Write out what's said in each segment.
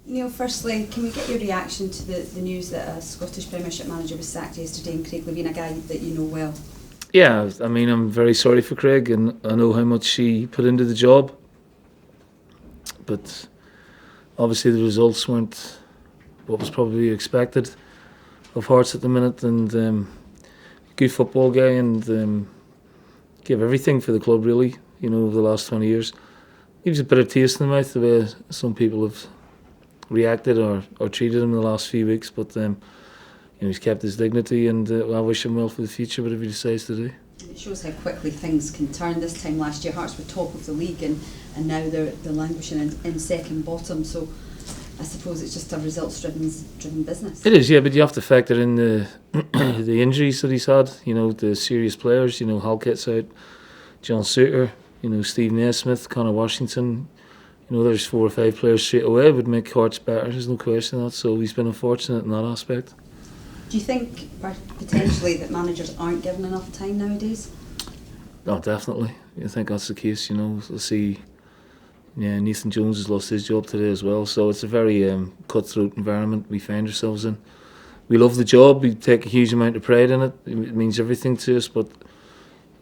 Neil, firstly, can we get your reaction to the news that a Scottish Premiership manager was sacked yesterday, and Craig Levein, a guy that you know well? Yeah, I mean, I'm very sorry for Craig, and I know how much he put into the job. But obviously the results weren't what was probably expected of Hearts at the minute, and good football guy, and gave everything for the club really, over the last 20 years. Gives a bit of taste in the mouth the way some people have reacted or treated him in the last few weeks, but he's kept his dignity, and I wish him well for the future, whatever he decides to do. It shows how quickly things can turn. This time last year Hearts were top of the league, and now they're languishing in second bottom, so I suppose it's just a results-driven business. It is, yeah, but you have to factor in the the injuries that he's had, the serious players, Halkett's out, John Suter, Steve Naismith, Connor Washington. There's 4 or 5 players straight away would make Hearts better, there's no question of that, so he's been unfortunate in that aspect. Do you think potentially that managers aren't given enough time nowadays? No, definitely. I think that's the case, I see Nathan Jones has lost his job today as well, so it's a very cutthroat environment we find ourselves in. We love the job, we take a huge amount of pride in it, it means everything to us, but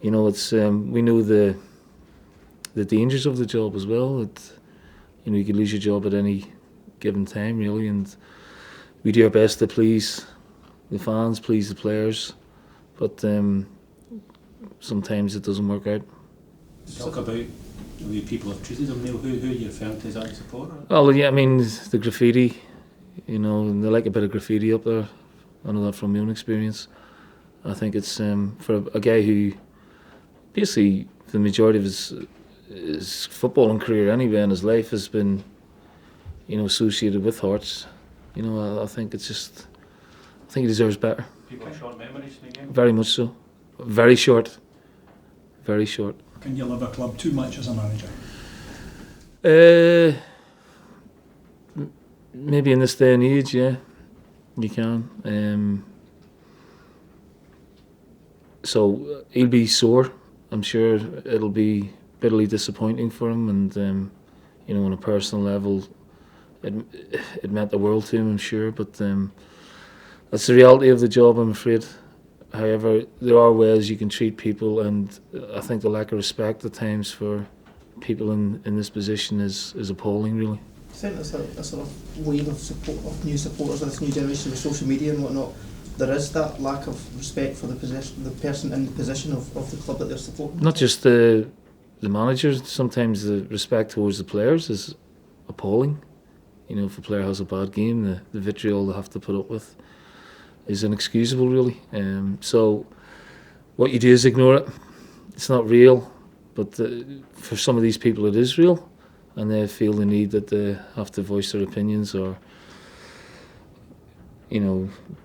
it's we know the dangers of the job as well. You could lose your job at any given time really, and we do our best to please the fans, please the players, but sometimes it doesn't work out. Talk about the way people have treated them, Neil. Who are you referring to? Is that your supporter? Well, yeah, I mean the graffiti, and they like a bit of graffiti up there. I know that from my own experience. I think it's for a guy who basically the majority of his footballing career anyway in his life has been associated with Hearts. I think it's just, I think he deserves better. People have short memories in the game? Very much so. Very short. Very short. Can you love a club too much as a manager? Maybe in this day and age, yeah, you can. So he'll be sore. I'm sure it'll be bitterly disappointing for him, and on a personal level, it meant the world to him, I'm sure. But that's the reality of the job, I'm afraid. However, there are ways you can treat people, and I think the lack of respect at times for people in this position is appalling, really. Do you think there's a sort of wave of support of new supporters of this new generation with social media and whatnot? There is that lack of respect for the person in the position of the club that they're supporting. Not just the managers. Sometimes the respect towards the players is appalling. If a player has a bad game, the vitriol they have to put up with is inexcusable, really. So what you do is ignore it. It's not real, but for some of these people it is real, and they feel the need that they have to voice their opinions or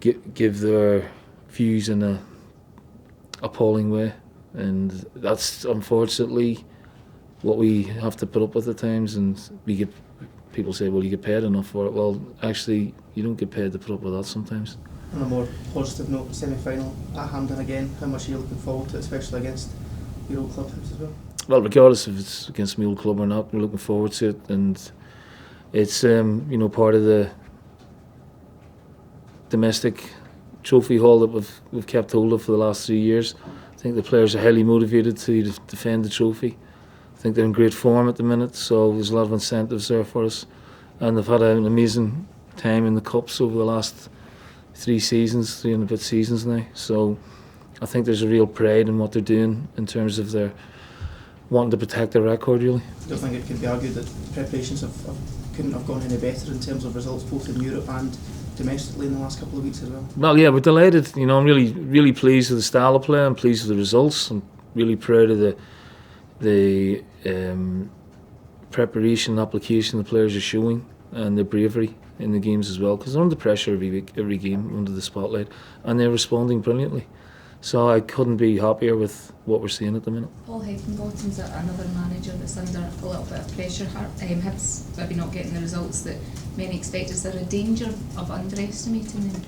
give their views in a appalling way, and that's unfortunately what we have to put up with at times. And people say, well, you get paid enough for it. Well, actually you don't get paid to put up with that sometimes. On a more positive note, semi-final at Hampden again, how much are you looking forward to, especially against your old club as well? Well, regardless if it's against my old club or not, we're looking forward to it, and it's part of the domestic trophy haul that we've kept hold of for the last 3 years. I think the players are highly motivated to defend the trophy. I think they're in great form at the minute, so there's a lot of incentives there for us, and they've had an amazing time in the cups over the last 3 and a bit seasons now. So I think there's a real pride in what they're doing in terms of their wanting to protect their record, really. Do you think it can be argued that preparations couldn't have gone any better in terms of results both in Europe and domestically in the last couple of weeks as well? Well, yeah, we're delighted. I'm really pleased with the style of play. I'm pleased with the results. I'm really proud of the preparation and application the players are showing, and their bravery in the games as well, because they're under pressure every week, every game, under the spotlight, and they're responding brilliantly. So I couldn't be happier with what we're seeing at the minute. Paul Heckingbottom's another manager that's under a little bit of pressure. Hibs maybe not getting the results that many expect. Is there a danger of underestimating them?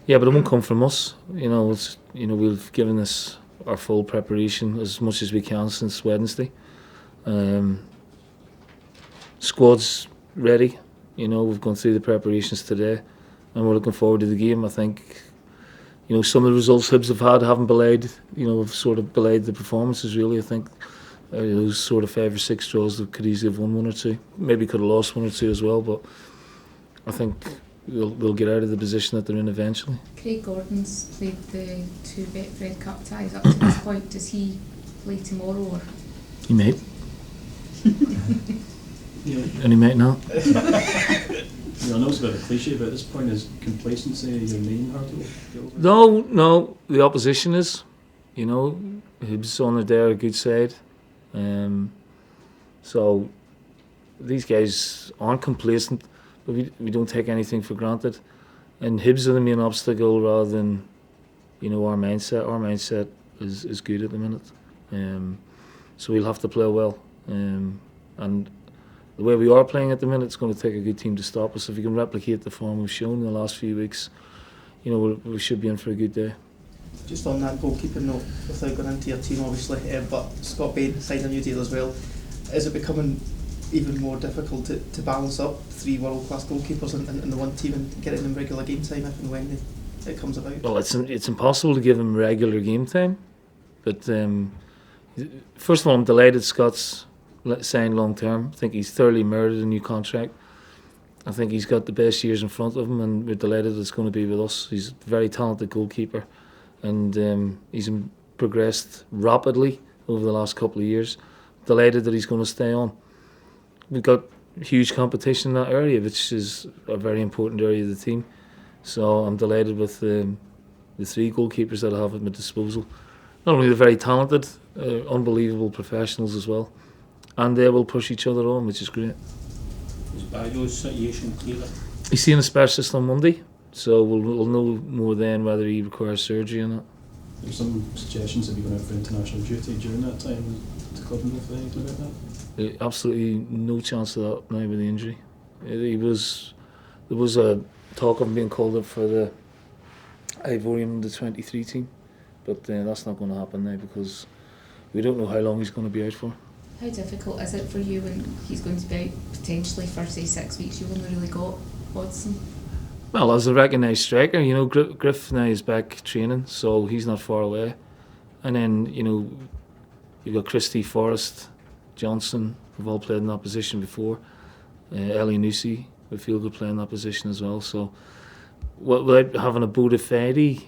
Yeah, but it won't come from us. We've given this our full preparation as much as we can since Wednesday. Squad's ready. You know, we've gone through the preparations today, and we're looking forward to the game. I think, you know, some of the results Hibs have had haven't belied, you know, have sort of belied the performances really. I think those sort of 5 or 6 draws that could easily have won 1 or 2, maybe could have lost 1 or 2 as well, but I think they'll get out of the position that they're in eventually. Craig Gordon's played the 2 Betfred Cup ties up to this point. Does he play tomorrow? Or? He might. Yeah. And he might not. You know, I know it's a bit of a cliche, but at this point is complacency your main hurdle? No, the opposition is. You know, Hibs on their a good side. So these guys aren't complacent, but we don't take anything for granted. And Hibs are the main obstacle rather than, you know, our mindset. Our mindset is good at the minute. So we'll have to play well. And the way we are playing at the minute, it's going to take a good team to stop us. If we can replicate the form we've shown in the last few weeks, you know, we should be in for a good day. Just on that goalkeeping note, without going into your team obviously, but Scott Bain signed a new deal as well. Is it becoming even more difficult to balance up 3 world-class goalkeepers in the one team and getting them regular game time if and when it comes about? Well, it's impossible to give them regular game time, but first of all, I'm delighted Scott's signed long term. I think he's thoroughly merited a new contract. I think he's got the best years in front of him, and we're delighted it's going to be with us. He's a very talented goalkeeper, and he's progressed rapidly over the last couple of years. Delighted that he's going to stay on. We've got huge competition in that area, which is a very important area of the team. So I'm delighted with the 3 goalkeepers that I have at my disposal. Not only they're very talented, unbelievable professionals as well, and they will push each other on, which is great. Is Baggio's situation clearer? He's seeing a specialist on Monday, so we'll know more then whether he requires surgery or not. There's some suggestions of you going out for international duty during that time. Does the club know anything about that? Absolutely no chance of that now with the injury. There was a talk of him being called up for the Ivorian under 23 team, but that's not going to happen now because we don't know how long he's going to be out for. How difficult is it for you when he's going to be out potentially for say 6 weeks? You've only really got Hodgson. Well, as a recognised striker, you know, Griff now is back training, so he's not far away. And then, you know, you've got Christie, Forrest, Johnson, who've all played in that position before. Ellie Nusi, we feel could play in that position as well. So, without having a bona fide,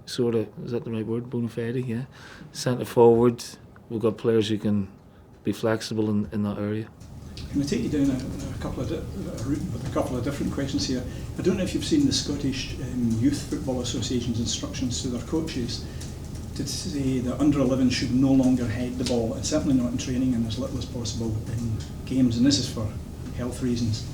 sort of, is that the right word? Bona fide, yeah. Centre forward, we've got players who can be flexible in that area. Can I take you down a couple of route with a couple of different questions here? I don't know if you've seen the Scottish Youth Football Association's instructions to their coaches to say that under 11 should no longer head the ball, and certainly not in training and as little as possible in games, and this is for health reasons.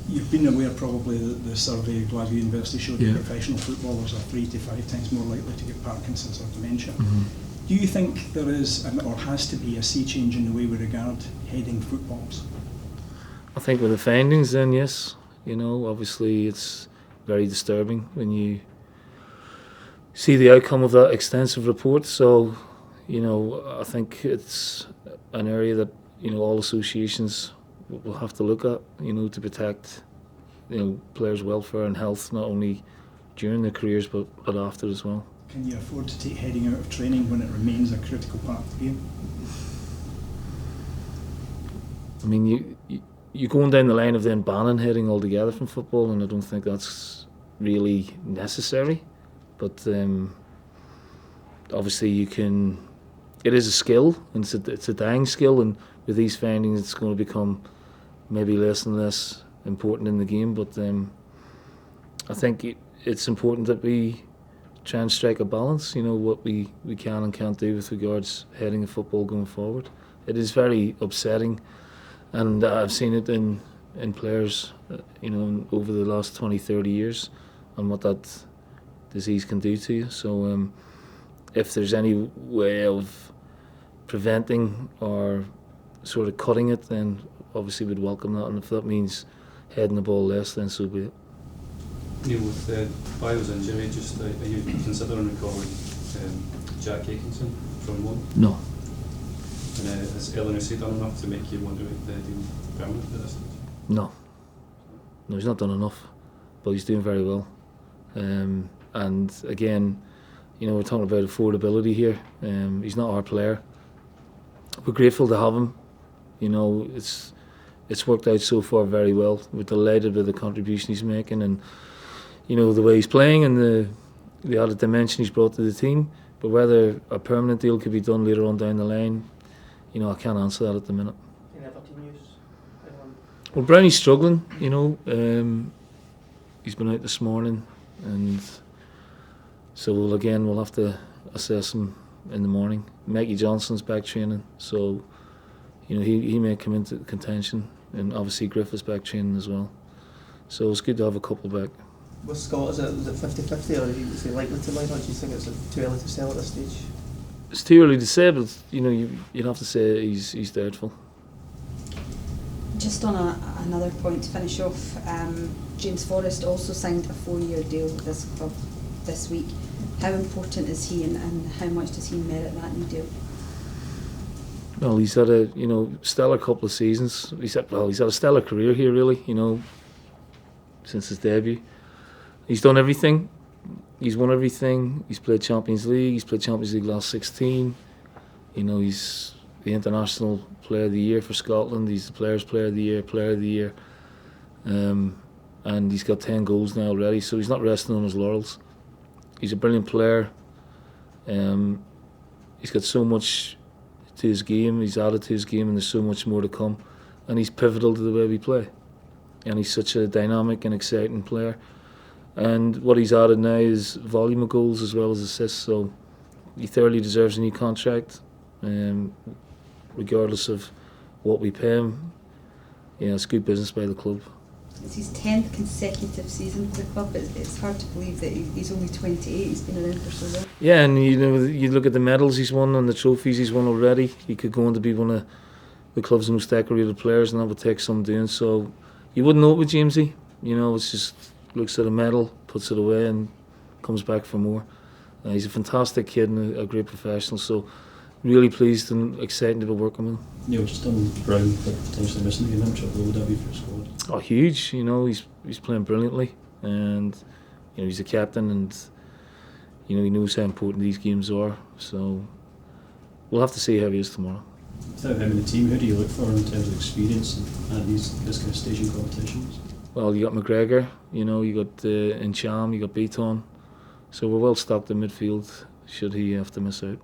You've been aware probably that the survey at Glasgow University showed that professional footballers are 3 to 5 times more likely to get Parkinson's or dementia. Mm-hmm. Do you think there is, or has to be, a sea change in the way we regard heading footballs? I think with the findings then, yes. You know, obviously it's very disturbing when you see the outcome of that extensive report. So, you know, I think it's an area that, you know, all associations will have to look at, you know, to protect, you know, players' welfare and health, not only during their careers but after as well. Can you afford to take heading out of training when it remains a critical part of the game? I mean, you're going down the line of then banning heading altogether from football, and I don't think that's really necessary. But obviously you can, it is a skill, and it's a dying skill, and with these findings it's going to become maybe less and less important in the game. But I think it's important that we try and strike a balance, you know, what we can and can't do with regards heading of football going forward. It is very upsetting, and I've seen it in players, you know, over the last 20-30 years, and what that disease can do to you. So if there's any way of preventing or sort of cutting it, then obviously we'd welcome that, and if that means heading the ball less, then so be it. Neil, with Bio's injury, just are you considering recalling Jack Atkinson from loan? No. And has Eleanor done enough to make you want to make the deal permanent at this stage? No. No, he's not done enough, but he's doing very well. And again, you know, we're talking about affordability here. He's not our player. We're grateful to have him. You know, it's worked out so far very well. We're delighted with the contribution he's making, and you know, the way he's playing and the added dimension he's brought to the team. But whether a permanent deal could be done later on down the line, you know, I can't answer that at the minute. In Everton news, anyone? Well, Brownie's struggling, you know. He's been out this morning, and so we'll have to assess him in the morning. Mikey Johnson's back training, so you know, he may come into contention, and obviously Griffith's back training as well. So it's good to have a couple back. With Scott, is it 50-50, or is he likely to line, or do you think it's too early to sell at this stage? It's too early to say, but you know, you'd have to say he's doubtful. Just on another point to finish off, James Forrest also signed a 4-year deal with this club this week. How important is he, and how much does he merit that new deal? Well, he's had a stellar couple of seasons. He's had a stellar career here, really. You know, since his debut, he's done everything. He's won everything. He's played Champions League. He's played Champions League last 16. You know, he's the International Player of the Year for Scotland. He's the Players' Player of the Year, and he's got 10 goals now already. So he's not resting on his laurels. He's a brilliant player. He's got so much to his game. He's added to his game, and there's so much more to come. And he's pivotal to the way we play. And he's such a dynamic and exciting player. And what he's added now is volume of goals as well as assists. So he thoroughly deserves a new contract, regardless of what we pay him. Yeah, it's good business by the club. It's his 10th consecutive season for the club. It's hard to believe that he's only 28. He's been around for so long. Yeah, and you know, you look at the medals he's won and the trophies he's won already. He could go on to be one of the club's most decorated players, and that would take some doing. So you wouldn't know it with Jamesy. You know, it's just looks at a medal, puts it away, and comes back for more. He's a fantastic kid and a great professional. So really pleased and excited to be working with him. Neil, just on Brown potentially missing the game, how much of a would that be for the squad? Oh, huge! You know, he's playing brilliantly, and you know, he's a captain, and you know, he knows how important these games are. So we'll have to see how he is tomorrow. Without him in the team, who do you look for in terms of experience at this kind of stage in competitions? Well, you got McGregor, you know, you got Incham, you got Beaton, so we're well stocked in midfield should he have to miss out.